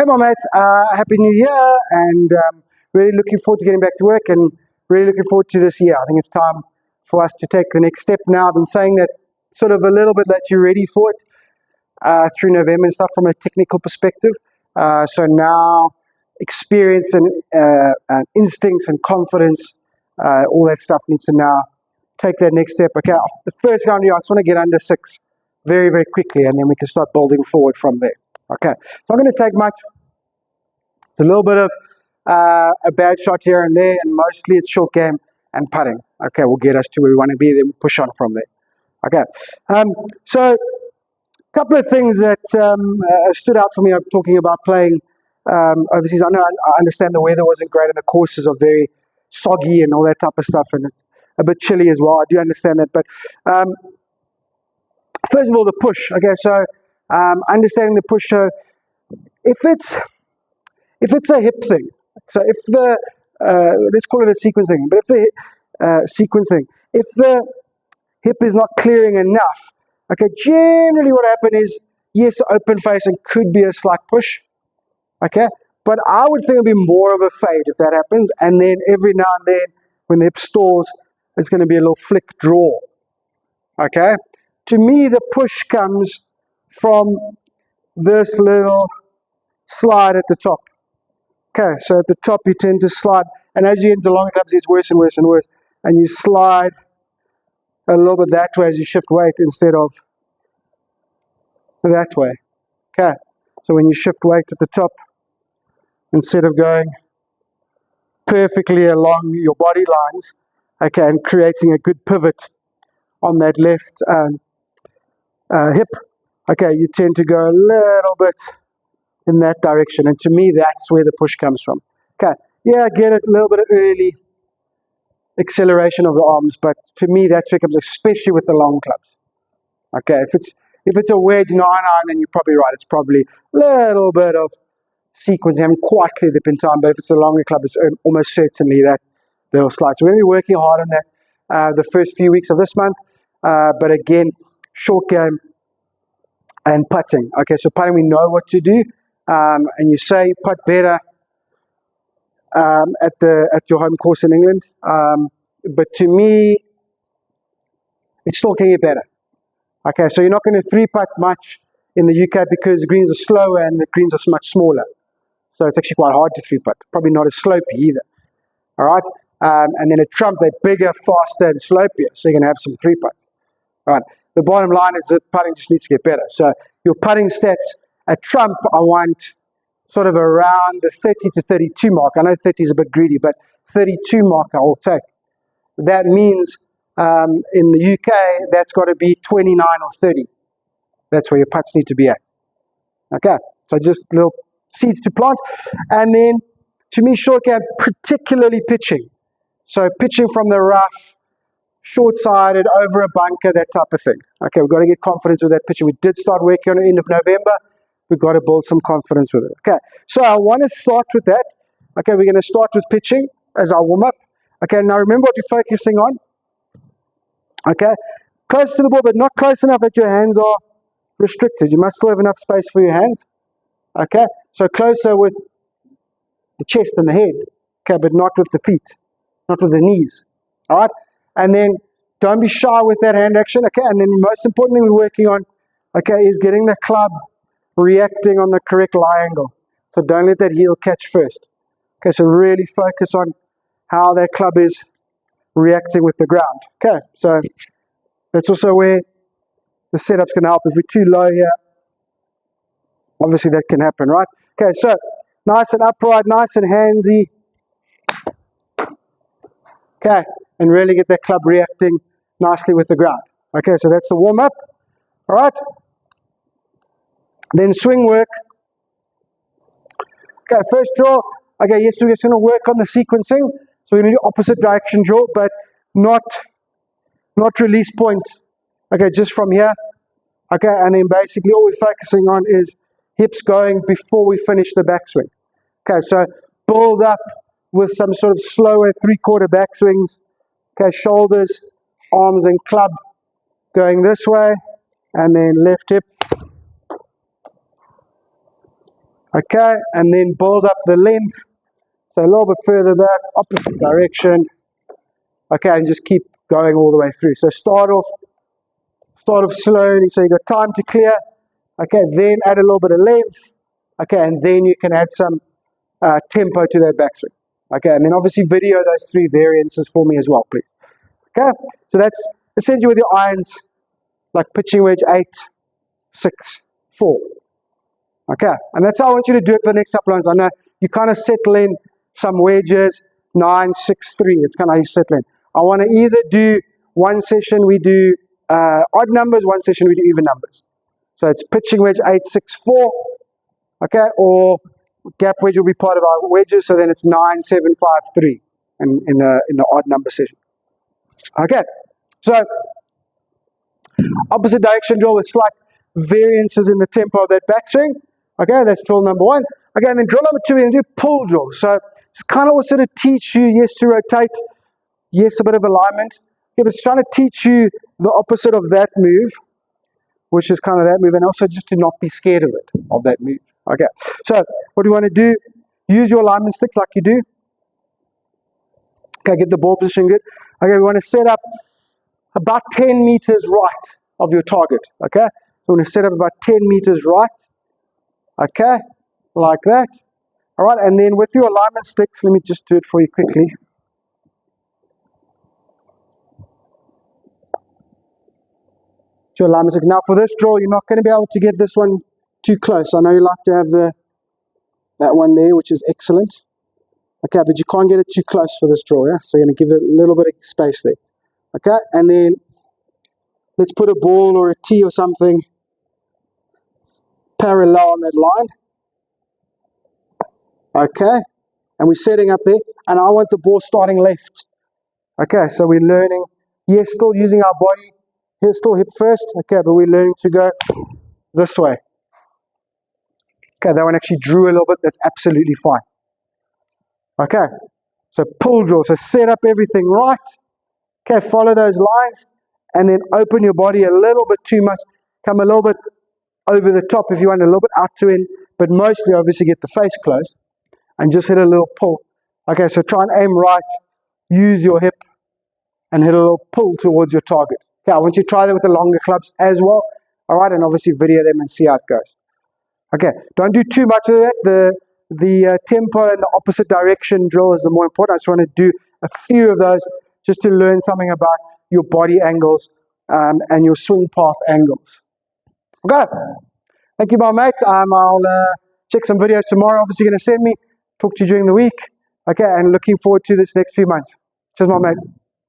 Hey my mates, Happy New Year, and really looking forward to getting back to work and really looking forward to this year. I think it's time for us to take the next step now. I've been saying that sort of a little bit that you're ready for it through November and stuff from a technical perspective. So now experience and instincts and confidence, all that stuff needs to now take that next step. Okay, the first round here, I just want to get under 6 very, very quickly, and then we can start building forward from there. Okay, so I'm going to take much. It's a little bit of a bad shot here and there, and mostly it's short game and putting. Okay, we'll get us to where we want to be, then we'll push on from there. Okay, so a couple of things that stood out for me. I'm talking about playing overseas. I know I understand the weather wasn't great and the courses are very soggy and all that type of stuff, and it's a bit chilly as well. I do understand that, but first of all, the push. Okay, so understanding the push. So if it's a hip thing, so if the let's call it a sequence thing, but if the sequence thing, if the hip is not clearing enough, okay, generally what happens is, yes, open face and could be a slight push, okay, but I would think it'd be more of a fade if that happens, and then every now and then when the hip stalls, it's going to be a little flick draw, okay. To me, the push comes from this little slide at the top. Okay, so at the top you tend to slide, and as you enter longer clubs, it's worse and worse and worse, and you slide a little bit that way as you shift weight instead of that way. Okay, so when you shift weight at the top, instead of going perfectly along your body lines, okay, and creating a good pivot on that left hip, okay, you tend to go a little bit in that direction, and to me that's where the push comes from. Okay, yeah, I get it, a little bit of early acceleration of the arms, but to me that's where it comes, especially with the long clubs. Okay, if it's a wedge 9-iron, then you're probably right, it's probably a little bit of sequence, I haven't quite cleared the pin time, but if it's a longer club, it's almost certainly that they'll slide. So we're going to be working hard on that the first few weeks of this month, but again, short game and putting. Okay, so putting, we know what to do, and you say putt better at your home course in England, but to me, it's still can get better. Okay, so you're not going to 3-putt much in the UK because the greens are slower and the greens are much smaller. So it's actually quite hard to 3-putt. Probably not as slopey either. All right, and then at Trump, they're bigger, faster, and slopier, so you're going to have some 3-putts. All right. The bottom line is that putting just needs to get better. So your putting stats at Trump, I want sort of around the 30 to 32 mark. I know 30 is a bit greedy, but 32 mark I will take. That means in the UK, that's got to be 29 or 30. That's where your putts need to be at. Okay, so just little seeds to plant. And then, to me, short game, particularly pitching. So pitching from the rough, short-sided, over a bunker, that type of thing. Okay, we've got to get confidence with that pitching. We did start working on it end of November. We've got to build some confidence with it. Okay, so I want to start with that. Okay, we're going to start with pitching as our warm-up. Okay, now remember what you're focusing on. Okay, close to the ball, but not close enough that your hands are restricted. You must still have enough space for your hands. Okay, so closer with the chest and the head. Okay, but not with the feet, not with the knees. All right, and then don't be shy with that hand action. Okay, and then the most important thing we're working on, okay, is getting the club reacting on the correct lie angle. So don't let that heel catch first. Okay, so really focus on how that club is reacting with the ground. Okay, so that's also where the setup's going to help. If we're too low here, obviously that can happen, right? Okay, so nice and upright, nice and handsy. Okay, and really get that club reacting nicely with the ground. Okay, so that's the warm-up. All right. Then swing work. Okay, first draw. Okay, yes, we're just going to work on the sequencing. So we're going to do opposite direction draw, but not release point. Okay, just from here. Okay, and then basically all we're focusing on is hips going before we finish the backswing. Okay, so build up with some sort of slower 3/4 backswings. Okay, shoulders, arms, and club going this way, and then left hip Okay, and then build up the length. So a little bit further back, opposite direction. Okay, and just keep going all the way through. So start off slowly, so you got time to clear. Okay, then add a little bit of length. Okay, and then you can add some tempo to that backswing. Okay, and then obviously video those 3 variances for me as well, please. Okay, so that's essentially with your irons, like pitching wedge 8, 6, 4. Okay, and that's how I want you to do it for the next couple of rounds. I know you kind of settle in some wedges, 9, 6, 3. It's kind of how you settle in. I want to either do one session we do odd numbers, one session we do even numbers. So it's pitching wedge 8, 6, 4. Okay, or gap wedge will be part of our wedges, so then it's 9, 7, 5, 3 in the odd number session. Okay, so opposite direction drill with slight variances in the tempo of that backswing. Okay, that's drill number 1. Okay, and then drill number 2, we're going to do pull drill. So it's kind of also to teach you, yes, to rotate, yes, a bit of alignment. Yeah, but it's trying to teach you the opposite of that move, which is kind of that move, and also just to not be scared of it, of that move. Okay, so what do you want to do? Use your alignment sticks like you do. Okay, get the ball position good. Okay, we want to set up about 10 meters right of your target. Okay, so we're going to set up about 10 meters right. Okay, like that. All right, and then with your alignment sticks, let me just do it for you quickly. Your alignment sticks. Now for this drill, you're not going to be able to get this one too close. I know you like to have that one there, which is excellent. Okay, but you can't get it too close for this drill, yeah? So you're going to give it a little bit of space there. Okay, and then let's put a ball or a tee or something parallel on that line. Okay, and we're setting up there, and I want the ball starting left. Okay, so we're learning, yes, still using our body, here's still hip first, okay, but we're learning to go this way. Okay, that one actually drew a little bit, that's absolutely fine. Okay, so pull drill, so set up everything right. Okay, follow those lines, and then open your body a little bit too much, come a little bit over the top if you want, a little bit out to in, but mostly obviously get the face closed, and just hit a little pull. Okay, so try and aim right, use your hip, and hit a little pull towards your target. Okay, I want you to try that with the longer clubs as well, alright, and obviously video them and see how it goes. Okay, don't do too much of that. The tempo and the opposite direction drill is the more important. I just want to do a few of those just to learn something about your body angles and your swing path angles. Okay, thank you, my mate. I'll check some videos tomorrow. Obviously, you're going to send me, talk to you during the week. Okay, and looking forward to this next few months. Cheers, my mate.